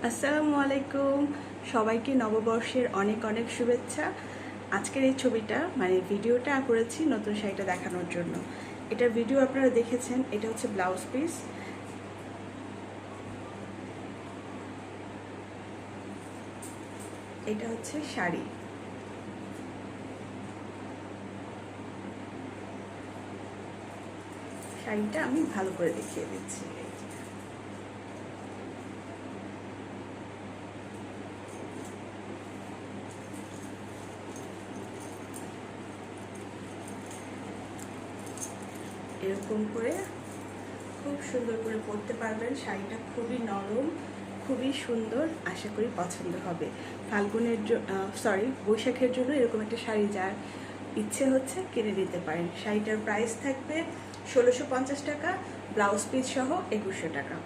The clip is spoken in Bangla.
আসসালামু আলাইকুম, সবাইকে নববর্ষের অনেক অনেক শুভেচ্ছা। আজকের এই ছবিটা ভিডিওটা করেছি নতুন শাড়িটা দেখানোর জন্য। এটার ভিডিও আপনারা দেখেছেন। এটা হচ্ছে ব্লাউজ পিস, এটা হচ্ছে শাড়ি। শাড়িটা আমি ভালো করে দেখিয়ে দিচ্ছি। এরকম করে খুব সুন্দর করে পরতে পারবেন। শাড়িটা খুবই নরম, খুবই সুন্দর, আশা করি পছন্দ হবে। বৈশাখের জন্য এরকম একটা শাড়ি যার ইচ্ছে হচ্ছে কিনে নিতে পারেন। শাড়িটার প্রাইস থাকবে ১৬৫০ টাকা, ব্লাউজ পিস সহ ২১০০ টাকা।